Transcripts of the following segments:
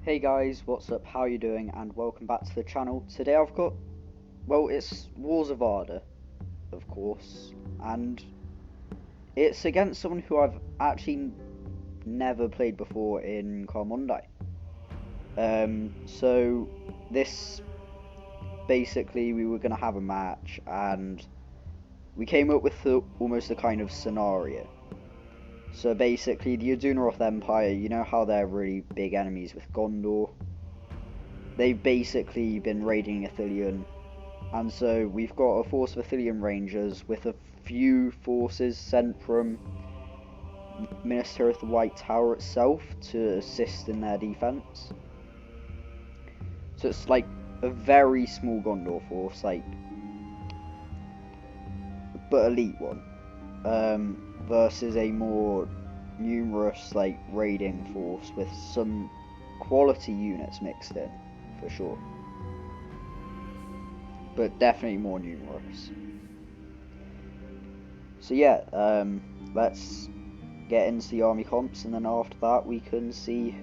Hey guys, what's up, how you doing, and welcome back to the channel. Today I've got, well, it's Wars of Arda, of course, and it's against someone who I've actually never played before in Carmondai. So this, basically we were going to have a match, and we came up with almost a kind of scenario. So basically, the Adunaroth Empire, you know how they're really big enemies with Gondor? They've basically been raiding Ithilien, and so we've got a force of Ithilien Rangers with a few forces sent from Minister of the White Tower itself to assist in their defense. So it's like a very small Gondor force, but elite one. Versus a more numerous raiding force with some quality units mixed in, for sure, but definitely more numerous. So yeah, let's get into the army comps, and then after that we can see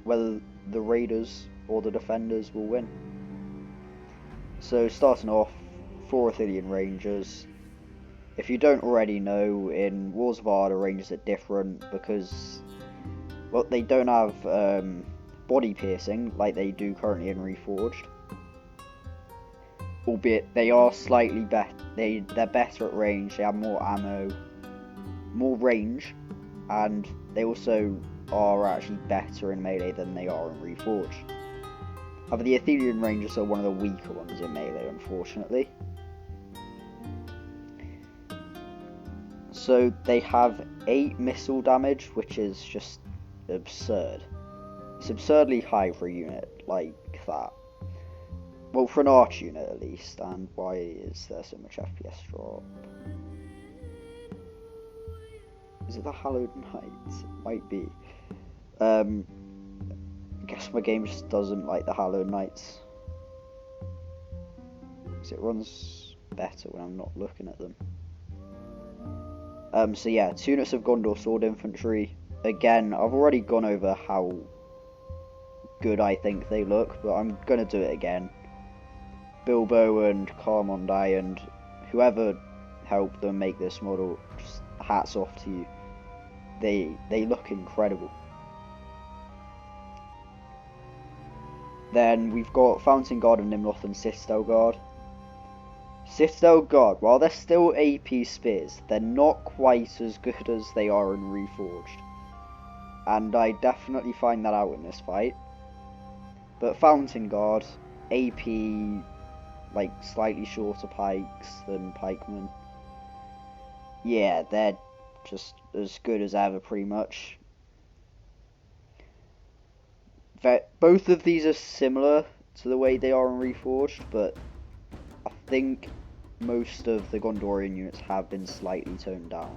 whether the raiders or the defenders will win. So starting off, 4 Ithilien Rangers. If you don't already know, in Wars of Arda, Rangers are different because, well, they don't have body piercing like they do currently in Reforged. Albeit they are slightly better. They're better at range. They have more ammo, more range, and they also are actually better in melee than they are in Reforged. However, the Ithilien Rangers are one of the weaker ones in melee, unfortunately. So they have 8 missile damage, which is just absurd. It's absurdly high for a unit like that. Well, for an arch unit at least. And why is there so much FPS drop? Is it the Hallowed Knights? It might be. I guess my game just doesn't like the Hallowed Knights, because it runs better when I'm not looking at them. So yeah, 2 units of Gondor Sword Infantry. Again, I've already gone over how good I think they look, but I'm going to do it again. Bilbo and Carmondai and whoever helped them make this model, just hats off to you. They look incredible. Then we've got Fountain Guard of Nimloth and Citadel Guard. Citadel Guard, while they're still AP spears, they're not quite as good as they are in Reforged. And I definitely find that out in this fight. But Fountain Guard, AP, slightly shorter pikes than pikemen. Yeah, they're just as good as ever, pretty much. Both of these are similar to the way they are in Reforged, but I think most of the Gondorian units have been slightly toned down.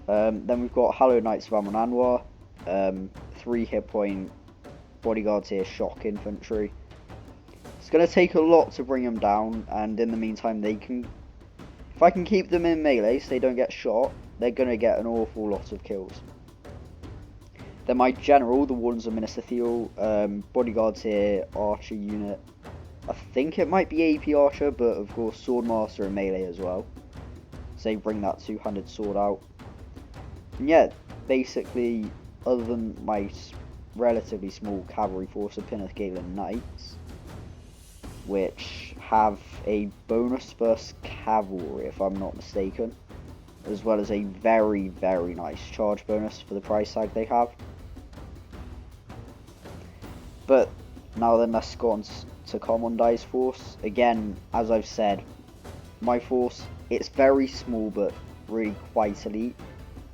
Then we've got Hallowed Knights of Amon Anwar, 3 hit point bodyguards here, shock infantry. It's going to take a lot to bring them down, and in the meantime if I can keep them in melee so they don't get shot, they're going to get an awful lot of kills. Then my general, the Wardens of Minas Ithil, bodyguards here, archer unit. I think it might be AP archer, but of course swordmaster and melee as well. So they bring that 2-handed sword out. And yeah, basically, other than my relatively small cavalry force of Pinneth Galen Knights, which have a bonus versus cavalry, if I'm not mistaken, as well as a very, very nice charge bonus for the price tag they have. But now then, let's go on to Carmondai's force. Again, as I've said, my force, it's very small but really quite elite.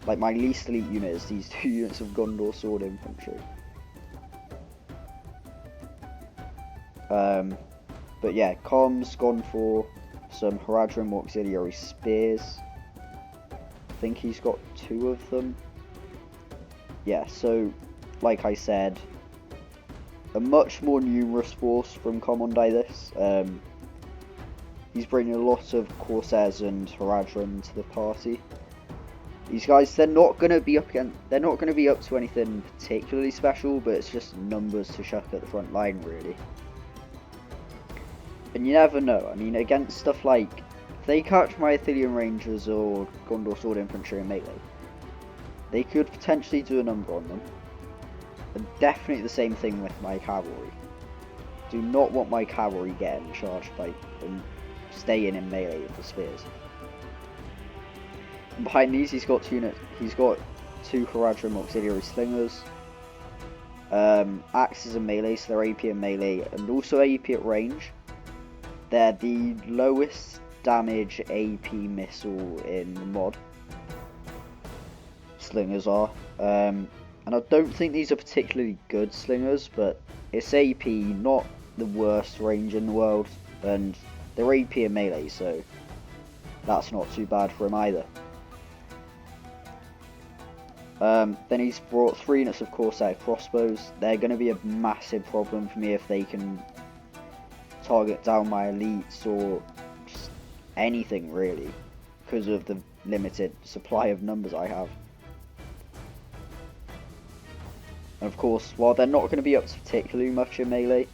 My least elite unit is these 2 units of Gondor Sword Infantry. But yeah, Com's gone for some Haradrim Auxiliary Spears. I think he's got 2 of them. Yeah, so like I said, a much more numerous force from Carmondai this. He's bringing a lot of Corsairs and Haradrim to the party. These guys, they're not going to be up to anything particularly special, but it's just numbers to chuck at the front line, really. And you never know. I mean, against stuff like, if they catch my Ithilien Rangers or Gondor Sword Infantry and melee, they could potentially do a number on them. And definitely the same thing with my cavalry. Do not want my cavalry getting charged by and staying in melee with the spears. And behind these, he's got two Haradrim auxiliary slingers. Axes and melee, so they're AP and melee, and also AP at range. They're the lowest damage AP missile in the mod. Slingers are. And I don't think these are particularly good slingers, but it's AP, not the worst range in the world, and they're AP and melee, so that's not too bad for him either. Then he's brought 3 units of Corsair crossbows. They're going to be a massive problem for me if they can target down my elites or just anything really, because of the limited supply of numbers I have. And of course, while they're not going to be up to particularly much in melee,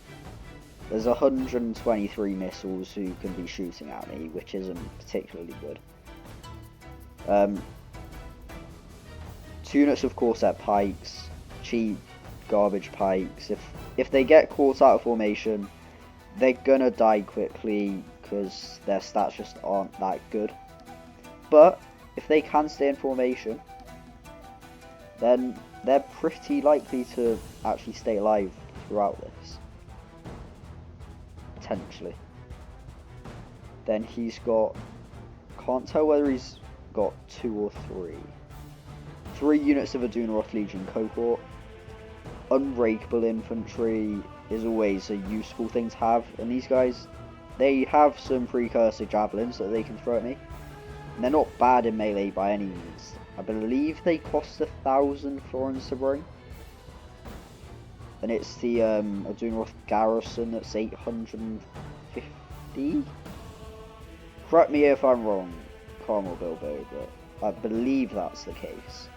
there's 123 missiles who can be shooting at me, which isn't particularly good. 2 units of Corsair pikes, cheap garbage pikes. If they get caught out of formation, they're gonna die quickly because their stats just aren't that good. But if they can stay in formation, then they're pretty likely to actually stay alive throughout this. Potentially. Then he's got, can't tell whether he's got 2 or 3 units of Adunaroth Legion cohort. Unbreakable infantry is always a useful thing to have, and these guys, they have some precursor javelins that they can throw at me, and they're not bad in melee by any means. I believe they cost 1,000 florins to bring, and it's the Adunaroth garrison that's 850. Correct me if I'm wrong, Carmel Bilbo, but I believe that's the case.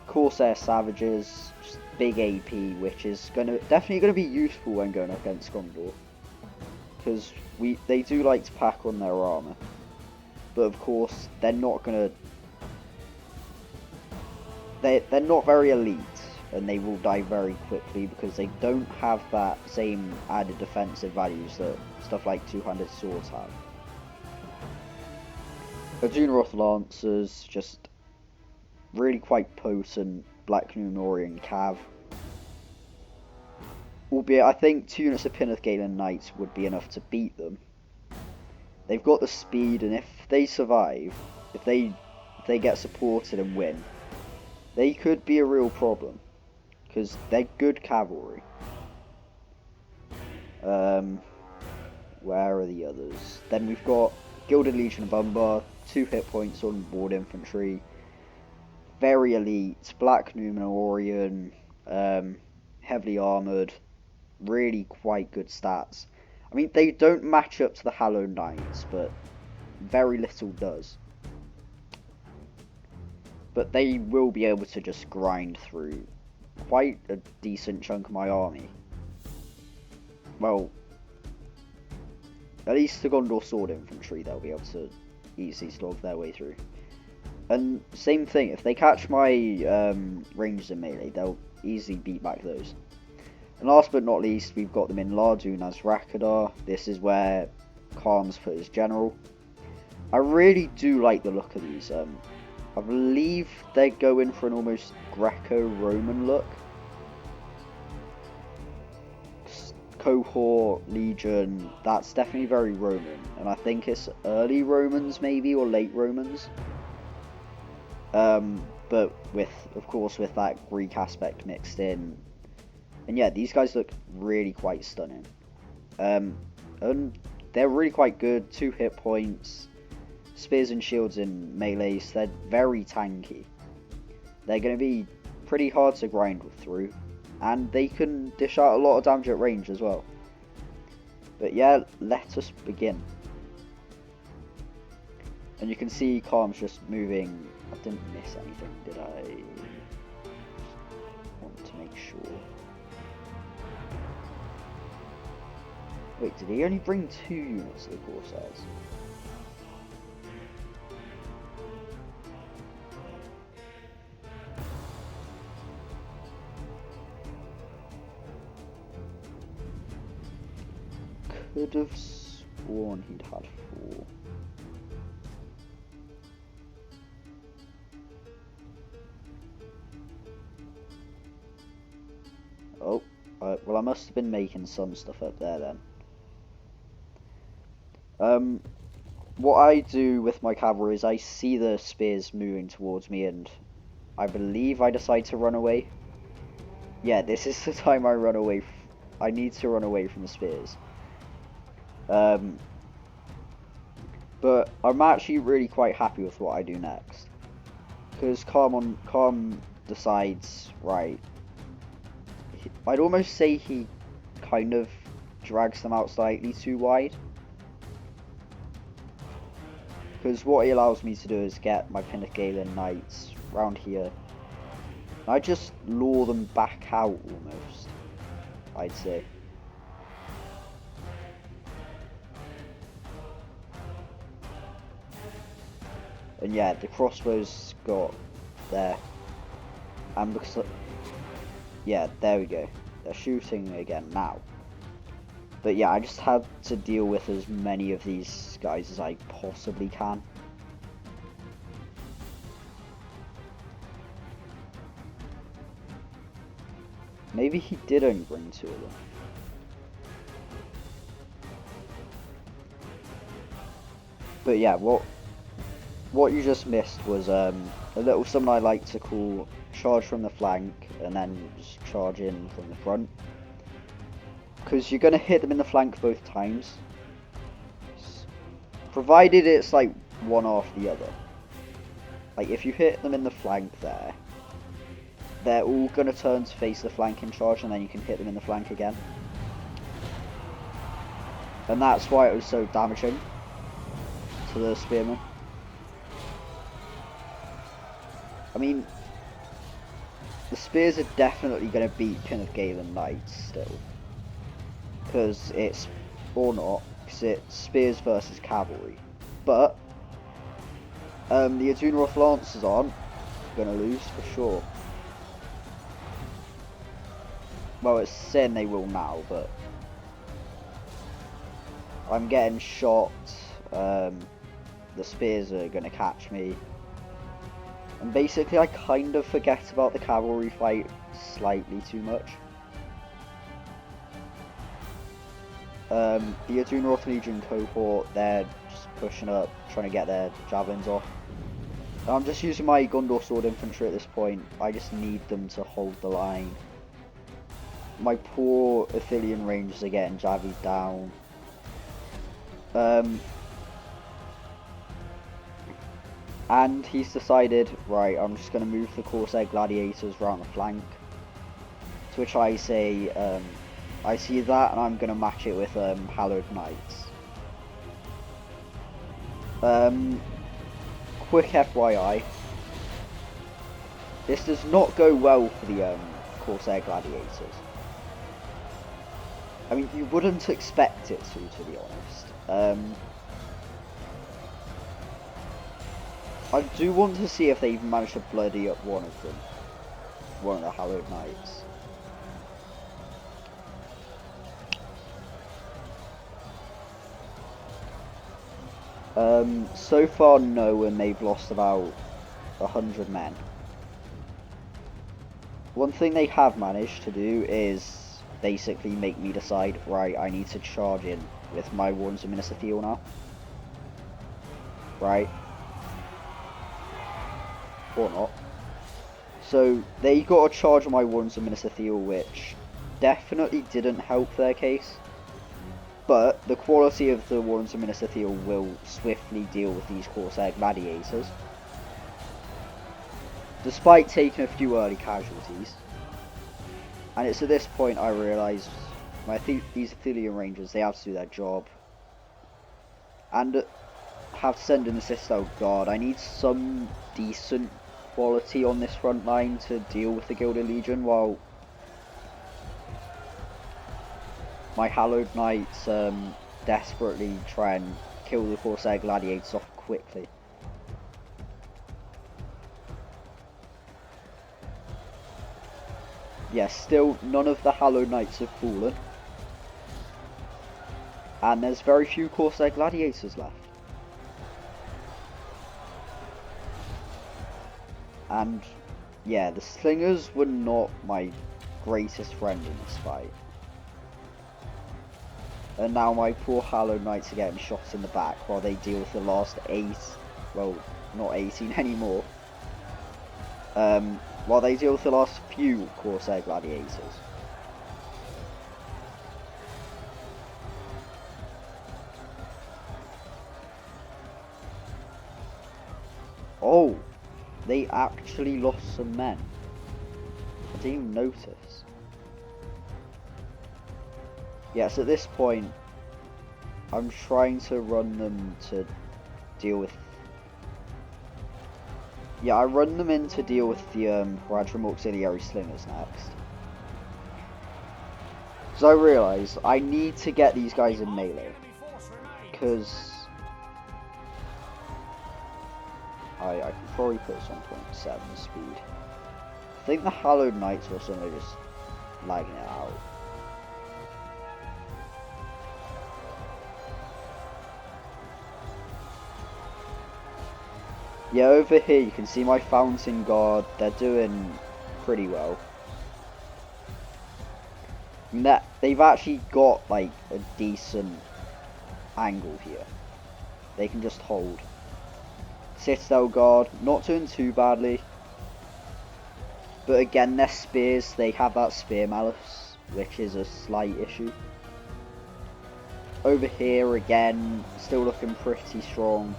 Corsair Savages, just big AP, which is definitely gonna be useful when going up against Gondor, because they do like to pack on their armor, but of course they're not very elite, and they will die very quickly because they don't have that same added defensive values that stuff like two-handed swords have. Adunaroth Lancers, just really quite potent Black Númenórean cav. Albeit I think 2 units of Pinneth Galen Knights would be enough to beat them. They've got the speed, and if they survive, if they get supported and win, they could be a real problem, because they're good cavalry. Where are the others? Then we've got Gilded Legion of Umbar, 2 hit points on board infantry, very elite, Black Númenórean, heavily armoured, really quite good stats. I mean, they don't match up to the Hallowed Knights, but very little does. But they will be able to just grind through quite a decent chunk of my army. Well, at least the Gondor Sword Infantry they'll be able to easily slog their way through. And same thing, if they catch my rangers in melee, they'll easily beat back those. And last but not least, we've got them in Lardun as Rakadar. This is where Kharm's put his general. I really do like the look of these. I believe they're going for an almost Greco-Roman look. Cohort, Legion, that's definitely very Roman. And I think it's early Romans maybe, or late Romans. But of course with that Greek aspect mixed in. And yeah, these guys look really quite stunning. And they're really quite good, 2 hit points, spears and shields in melee, so they're very tanky. They're going to be pretty hard to grind through, and they can dish out a lot of damage at range as well. But yeah, let us begin. And you can see Calm's just moving. I didn't miss anything, did I? Just want to make sure. Wait, did he only bring 2 units of the Corsairs? Could have sworn he'd had 4. Oh, well, I must have been making some stuff up there then. What I do with my cavalry is I see the spears moving towards me, and I believe I decide to run away. Yeah, this is the time I run away. I need to run away from the spears. But I'm actually really quite happy with what I do next, because Calm decides, right. I'd almost say he kind of drags them out slightly too wide. Because what he allows me to do is get my Pinnacgalen Knights round here. I just lure them back out almost, I'd say. And yeah, the crossbows got there. And because, yeah, there we go. They're shooting again now. But yeah, I just had to deal with as many of these guys as I possibly can. Maybe he did only bring 2 of them. But yeah, what you just missed was a little something I like to call charge from the flank and then just charge in from the front. Because you're going to hit them in the flank both times, provided it's like one after the other. Like if you hit them in the flank there, they're all going to turn to face the flank and charge, and then you can hit them in the flank again. And that's why it was so damaging to the spearmen. I mean, the spears are definitely going to beat Pinnacgalen Knights still. Because it's, or not, because it's spears versus cavalry. But the Adunaroth Lancers aren't going to lose for sure. Well, it's saying they will now, but I'm getting shot. The spears are going to catch me. And basically I kind of forget about the cavalry fight slightly too much. The Adunaroth Legion cohort, they're just pushing up, trying to get their javelins off. And I'm just using my Gondor sword infantry at this point. I just need them to hold the line. My poor Ithilien rangers are getting javied down. And he's decided, right, I'm just going to move the Corsair Gladiators round the flank. To which I say, I see that, and I'm going to match it with Hallowed Knights. Quick FYI, this does not go well for the Corsair Gladiators. I mean, you wouldn't expect it to be honest. I do want to see if they even manage to bloody up one of them. One of the Hallowed Knights. So far no, and they've lost about 100 men. One thing they have managed to do is basically make me decide, right, I need to charge in with my Wardens of Minas Ithil now. Right. Or not. So they got a charge on my Wardens of Minas Ithil, which definitely didn't help their case. But the quality of the Wardens of Minas Ithil will swiftly deal with these Corsair Gladiators. Despite taking a few early casualties. And it's at this point I realise these Ithilien Rangers, they have to do their job. And have to send in the Citadel Guard. I need some decent quality on this front line to deal with the Gilded Legion, while my Hallowed Knights desperately try and kill the Corsair Gladiators off quickly. Yes, still none of the Hallowed Knights have fallen. And there's very few Corsair Gladiators left. And yeah, the Slingers were not my greatest friend in this fight. And now my poor Hallowed Knights are getting shot in the back while they deal with the last 8, well, not 18 anymore. While they deal with the last few Corsair Gladiators. Oh, they actually lost some men. I didn't even notice. Yes, at this point, I'm trying to run them to deal with... Yeah, I run them in to deal with the Haradrim Auxiliary Slingers next. So I realise I need to get these guys in melee. Because... I can probably put this on 0.7 speed. I think the Hallowed Knights or something are just lagging it out. Yeah, over here you can see my Fountain Guard, they're doing pretty well. And that, they've actually got like a decent angle here. They can just hold. Citadel Guard, not doing too badly. But again, their spears, they have that spear malice, which is a slight issue. Over here again, still looking pretty strong.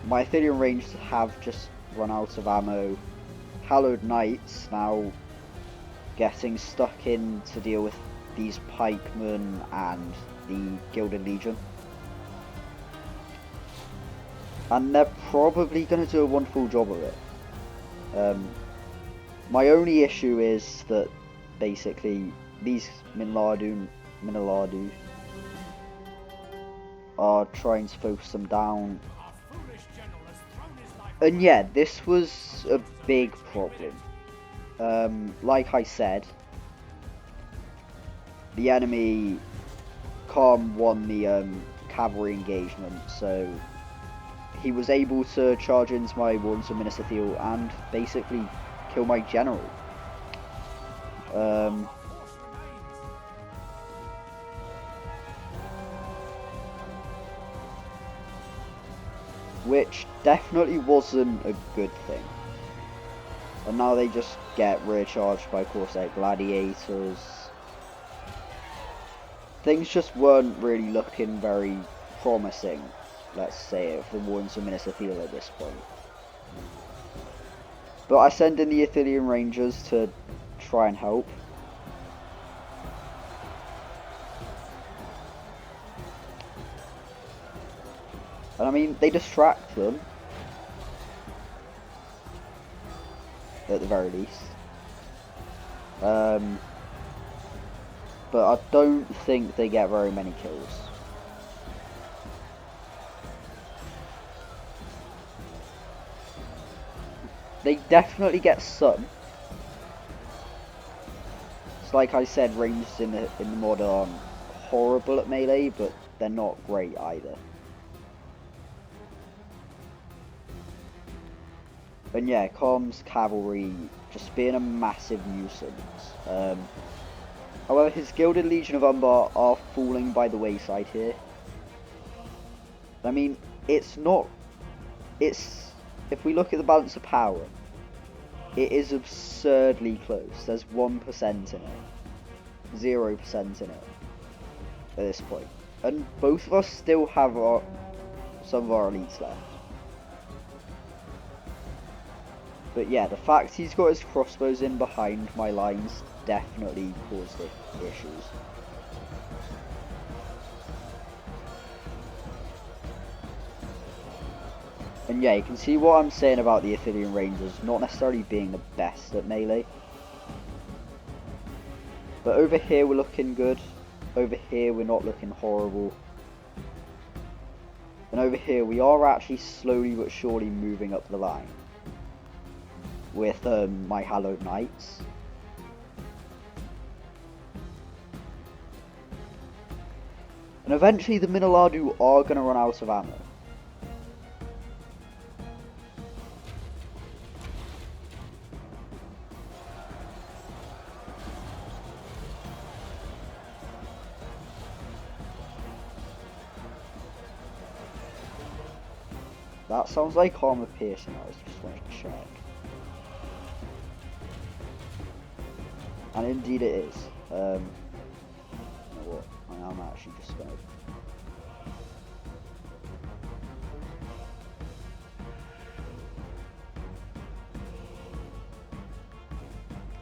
My Ithilien Rangers have just run out of ammo. Hallowed Knights now getting stuck in to deal with these pikemen and the Gilded Legion. And they're probably going to do a wonderful job of it. My only issue is that basically these Minaladu are trying to focus them down. And yeah, this was a big problem. Like I said, the enemy Kharm won the cavalry engagement, so he was able to charge into my Wardens of Minas Ithil and basically kill my general. Which definitely wasn't a good thing. And now they just get recharged by Corsair Gladiators. Things just weren't really looking very promising, let's say, for the Wardens of Minas Ithil at this point. But I send in the Ithilien Rangers to try and help. And I mean, they distract them, at the very least. But I don't think they get very many kills. They definitely get some. It's like I said, ranged in the mod aren't horrible at melee, but they're not great either. And yeah, Kharm's cavalry just being a massive nuisance. However, his Gilded Legion of Umbar are falling by the wayside here. I mean, it's not... if we look at the balance of power, it is absurdly close. There's 1% in it. 0% in it. At this point. And both of us still have some of our elites left. But yeah, the fact he's got his crossbows in behind my lines definitely caused issues. And yeah, you can see what I'm saying about the Ithilien Rangers not necessarily being the best at melee. But over here we're looking good. Over here we're not looking horrible. And over here we are actually slowly but surely moving up the line with my Hallowed Knights. And eventually the Minaladu are going to run out of ammo. That sounds like armor piercing, I just wanted to check. And indeed it is. You know what? I'm actually just going to...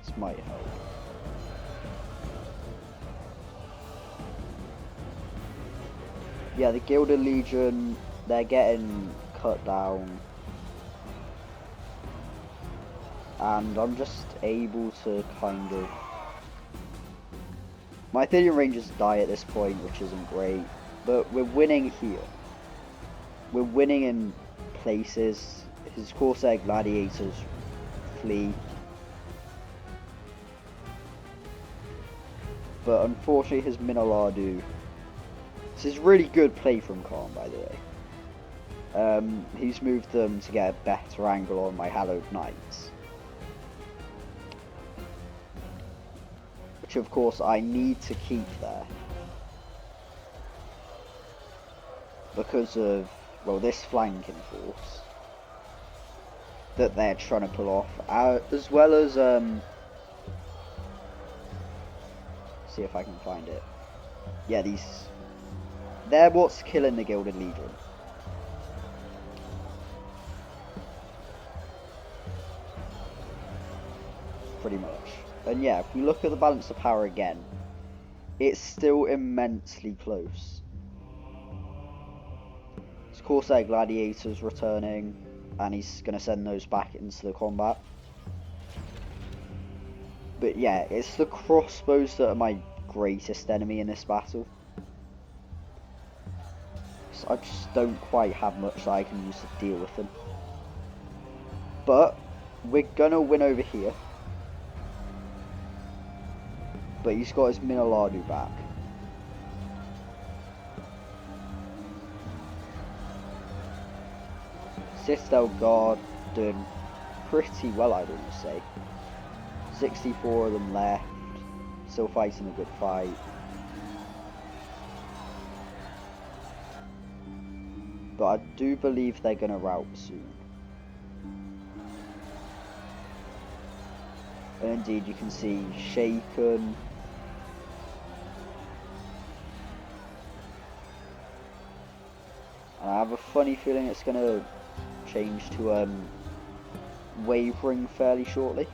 This might help. Yeah, the Gilded Legion, they're getting cut down. And I'm just able to kind of... My Ithilien Rangers die at this point, which isn't great. But we're winning here. We're winning in places. His Corsair Gladiators flee. But unfortunately his Minaladu... This is really good play from Khan, by the way. He's moved them to get a better angle on my Hallowed Knights. Which of course I need to keep there. Because of, well, this flanking force that they're trying to pull off. As well as, see if I can find it. Yeah, they're what's killing the Gilded Legion. Pretty much. And yeah, if we look at the balance of power again, it's still immensely close. His Corsair Gladiators returning, and he's going to send those back into the combat. But yeah, it's the crossbows that are my greatest enemy in this battle. So I just don't quite have much that I can use to deal with them. But we're going to win over here. But he's got his Minaladu back. Citadel Guard doing pretty well, I'd almost say. 64 of them left. Still fighting a good fight. But I do believe they're going to rout soon. And indeed you can see Shaken. And I have a funny feeling it's going to change to Wavering fairly shortly.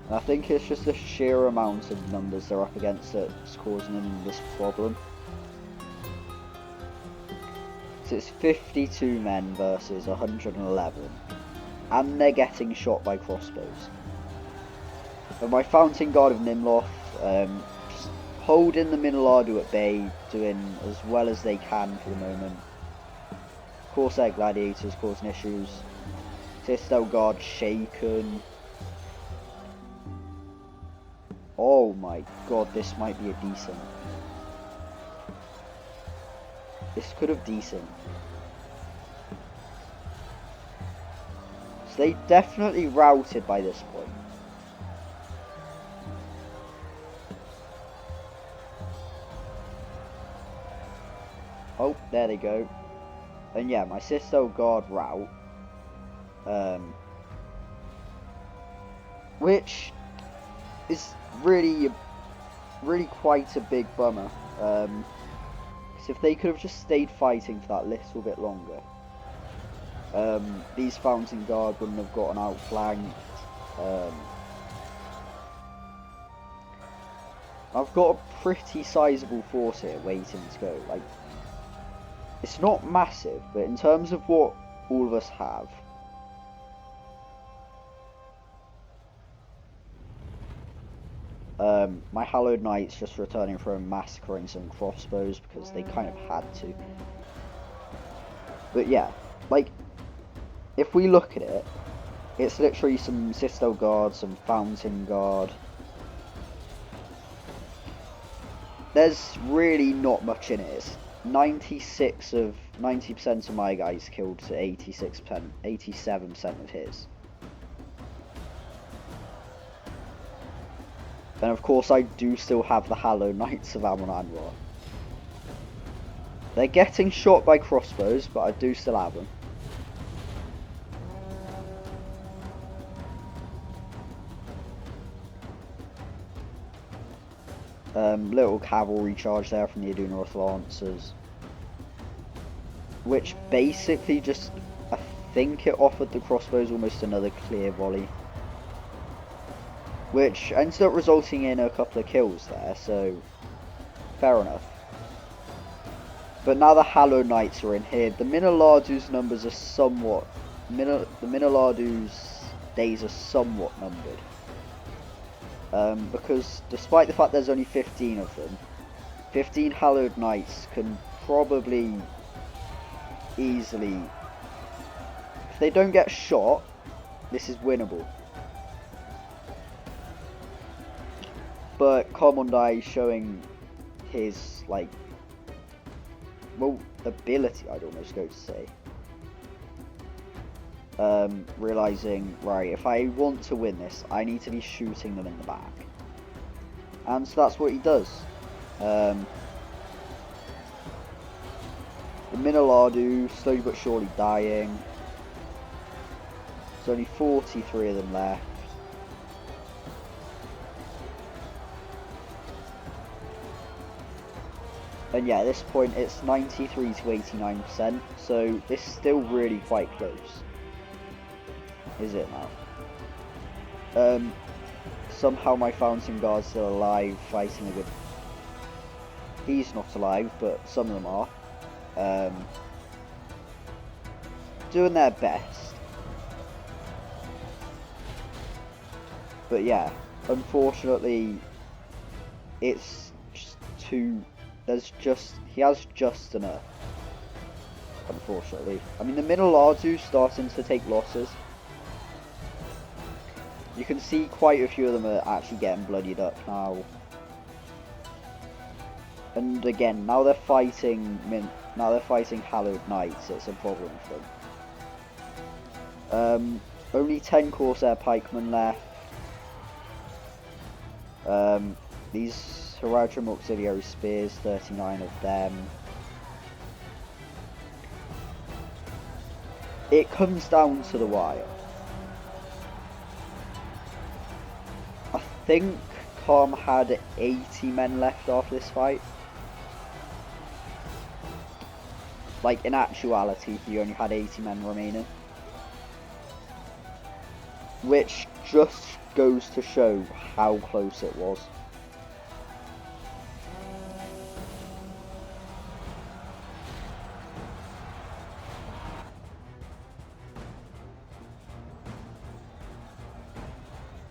And I think it's just the sheer amount of numbers they're up against that's causing them this problem. So it's 52 men versus 111. And they're getting shot by crossbows. But my Fountain Guard of Nimloth, just holding the Minaladu at bay, doing as well as they can for the moment. Corsair Gladiators causing issues. Citadel Guard shaken. Oh my god, this might be a decent. This could have decent. So they definitely routed by this point. Oh, there they go. And yeah, my Citadel Guard rout. Which is really quite a big bummer. Because if they could have just stayed fighting for that little bit longer, these Fountain Guard wouldn't have gotten outflanked. I've got a pretty sizable force here waiting to go. Like, it's not massive, but in terms of what all of us have, my Hallowed Knights just returning from massacring some crossbows because they kind of had to. But yeah, like, if we look at it, it's literally some Citadel Guard, some Fountain Guard. There's really not much in it. It's 90% of my guys killed to 86%, 87% of his. And of course I do still have the Hallowed Knights of Adunaroth. They're getting shot by crossbows, but I do still have them. Little cavalry charge there from the Adunaroth Lancers, which basically just, I think it offered the crossbows almost another clear volley, which ended up resulting in a couple of kills there, so fair enough. But now the Hallowed Knights are in here. The Minalardu's numbers are somewhat, the Minalardu's days are somewhat numbered. Because despite the fact there's only 15 of them, 15 Hallowed Knights can probably easily, if they don't get shot, this is winnable. But Commandai showing his, like, well, ability, I'd almost go to say. Realising, right, if I want to win this, I need to be shooting them in the back. And so that's what he does. The Minalardu, slowly but surely dying. There's only 43 of them left. And yeah, at this point it's 93 to 89%, so it's still really quite close. Is it now? Somehow my Fountain Guard's still alive, fighting a good... He's not alive, but some of them are. Doing their best. But yeah, unfortunately, it's just too... he has just enough. Unfortunately. I mean, the Minalardu's starting to take losses. You can see quite a few of them are actually getting bloodied up now. And again, now they're fighting Hallowed Knights, it's a problem for them. Only 10 Corsair Pikemen left. These Haradrim Auxiliary Spears, 39 of them. It comes down to the wire. I think Com had 80 men left after this fight. Like, in actuality, he only had 80 men remaining. Which just goes to show how close it was.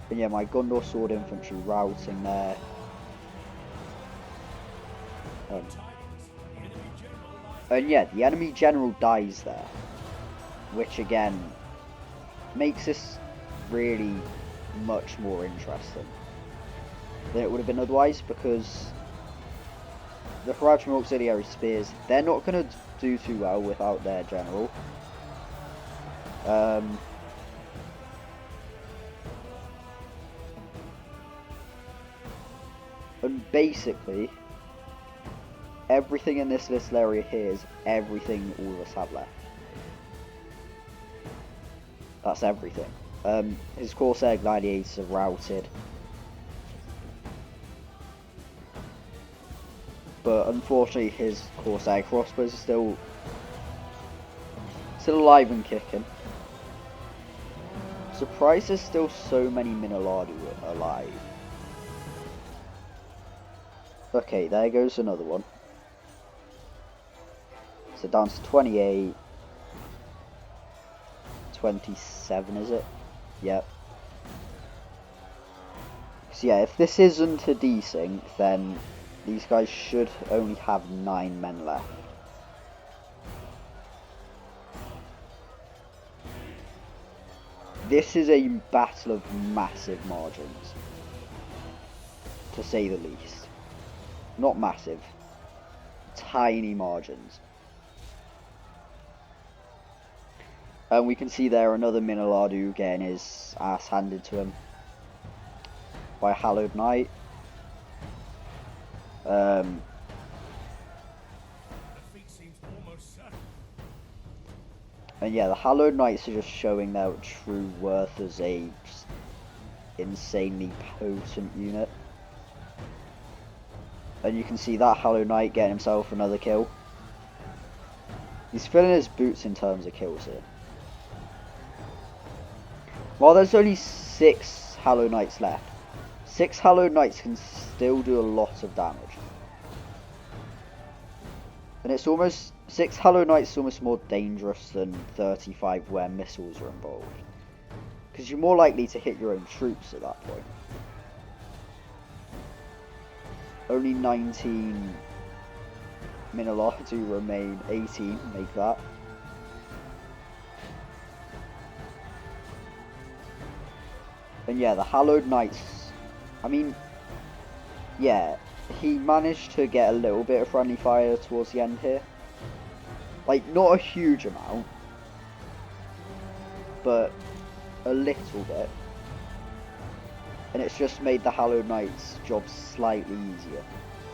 And yeah, my Gondor Sword Infantry routing there. And yeah, the enemy general dies there. Which again, makes this really much more interesting than it would have been otherwise, because the Haradrim Auxiliary Spears, they're not going to do too well without their general. And basically, everything in this little area here is everything all of us have left. That's everything. His Corsair Gladiators are routed. But unfortunately his Corsair Crossbows are still alive and kicking. Surprised there's still so many Minalardu alive. Okay, there goes another one. So down to 28. 27, is it? Yep. So yeah, if this isn't a desync, then these guys should only have 9 men left. This is a battle of massive margins, to say the least. Not massive, tiny margins. And we can see there another Minoladu getting his ass handed to him by Hallowed Knight. And yeah, the Hallowed Knights are just showing their true worth as a insanely potent unit. And you can see that Hallowed Knight getting himself another kill. He's filling his boots in terms of kills here. While there's only 6 Hallowed Knights left, 6 Hallowed Knights can still do a lot of damage. And it's almost, 6 Hallowed Knights is almost more dangerous than 35 where missiles are involved. Because you're more likely to hit your own troops at that point. Only 19 Minoladu remain, 18 make that. And yeah, the Hallowed Knights, I mean, yeah, he managed to get a little bit of friendly fire towards the end here. Like, not a huge amount, but a little bit. And it's just made the Hallowed Knights' job slightly easier,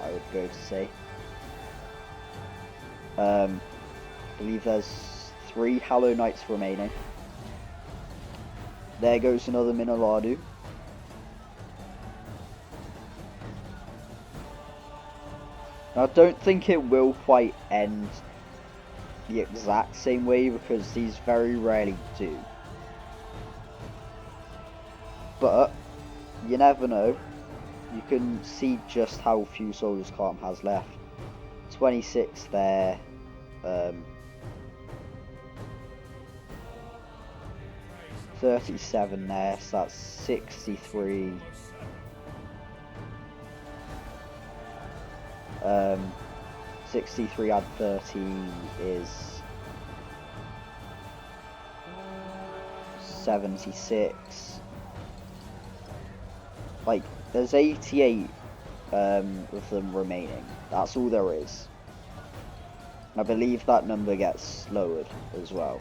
I would go to say. I believe there's 3 Hallowed Knights remaining. There goes another Minoladu. Now, I don't think it will quite end the exact same way because these very rarely do. But you never know. You can see just how few soldiers Kharm has left. 26 there. 37 there, so that's 63. 63 add 30 is 76. Like, there's 88 of them remaining. That's all there is. And I believe that number gets lowered as well.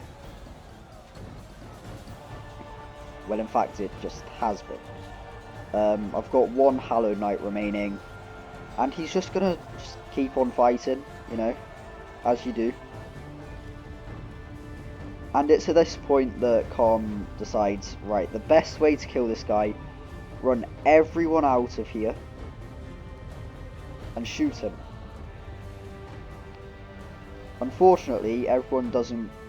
Well, in fact, it just has been. I've got 1 Hallowed Knight remaining, and he's just gonna keep on fighting, you know, as you do. And it's at this point that Kharm decides, right, the best way to kill this guy, run everyone out of here and shoot him. Unfortunately,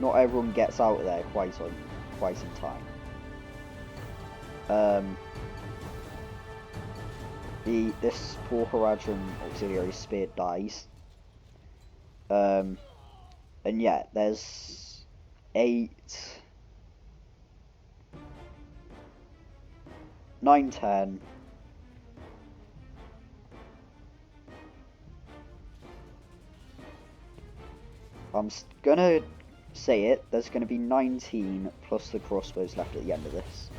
not everyone gets out of there quite in time. This poor Haradrim auxiliary spear dies. And yeah, there's 8, 9, 10. I'm gonna say it, there's gonna be 19 plus the crossbows left at the end of this.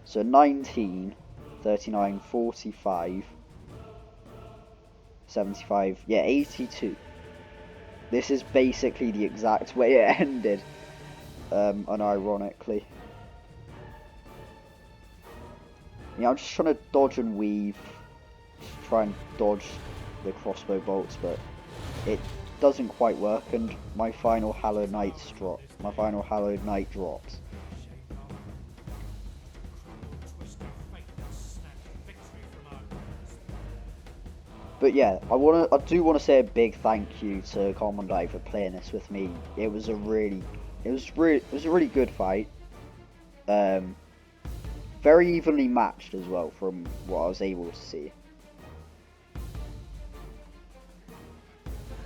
So 19, 39, 45, 75, yeah, 82. This is basically the exact way it ended, unironically. Yeah, I'm just trying to dodge and weave, just try and dodge the crossbow bolts, but it doesn't quite work, and my final Hallowed Knight drops. But yeah, I do want to say a big thank you to Commandai for playing this with me. It was a really good fight. very evenly matched as well from what I was able to see.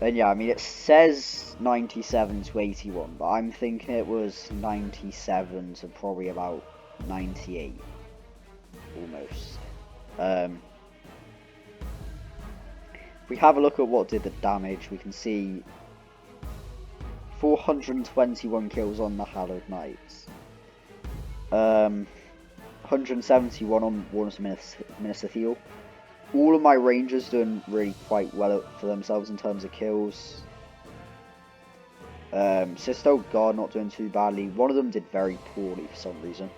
And yeah, I mean, it says 97 to 81, but I'm thinking it was 97 to probably about 98, almost. If we have a look at what did the damage, we can see 421 kills on the Hallowed Knights, 171 on Warden's Minister Thiel. All of my rangers doing really quite well for themselves in terms of kills. Sisto Guard not doing too badly. One of them did very poorly for some reason.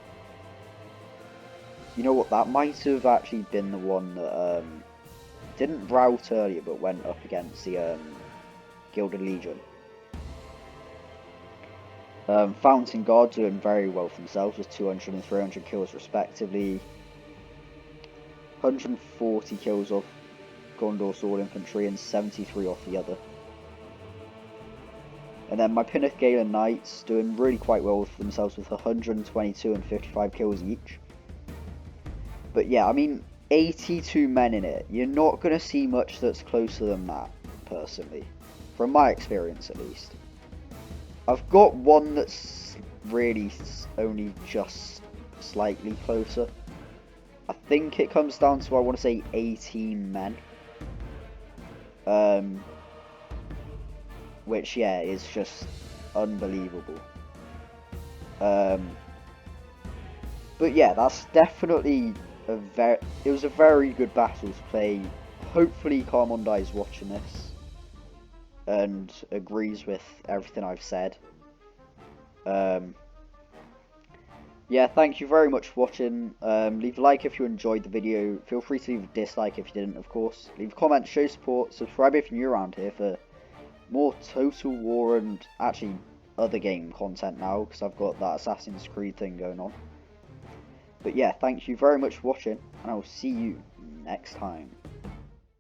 You know what, that might have actually been the one that didn't rout earlier but went up against the Gilded Legion. Fountain Guard doing very well for themselves with 200 and 300 kills respectively. 140 kills off Gondor Sword Infantry and 73 off the other. And then my Pinneth Galen Knights doing really quite well for themselves with 122 and 55 kills each. But yeah, I mean, 82 men in it. You're not going to see much that's closer than that, personally. From my experience, at least. I've got one that's really only just slightly closer. I think it comes down to, I want to say, 18 men. Which, yeah, is just unbelievable. But yeah, that's definitely it was a very good battle to play. Hopefully Carmondi is watching this and agrees with everything I've said. Yeah, thank you very much for watching. Leave a like if you enjoyed the video. Feel free to leave a dislike if you didn't, of course. Leave a comment to show support. Subscribe if you're new around here for more Total War and actually other game content now, because I've got that Assassin's Creed thing going on. But yeah, thank you very much for watching, and I will see you next time.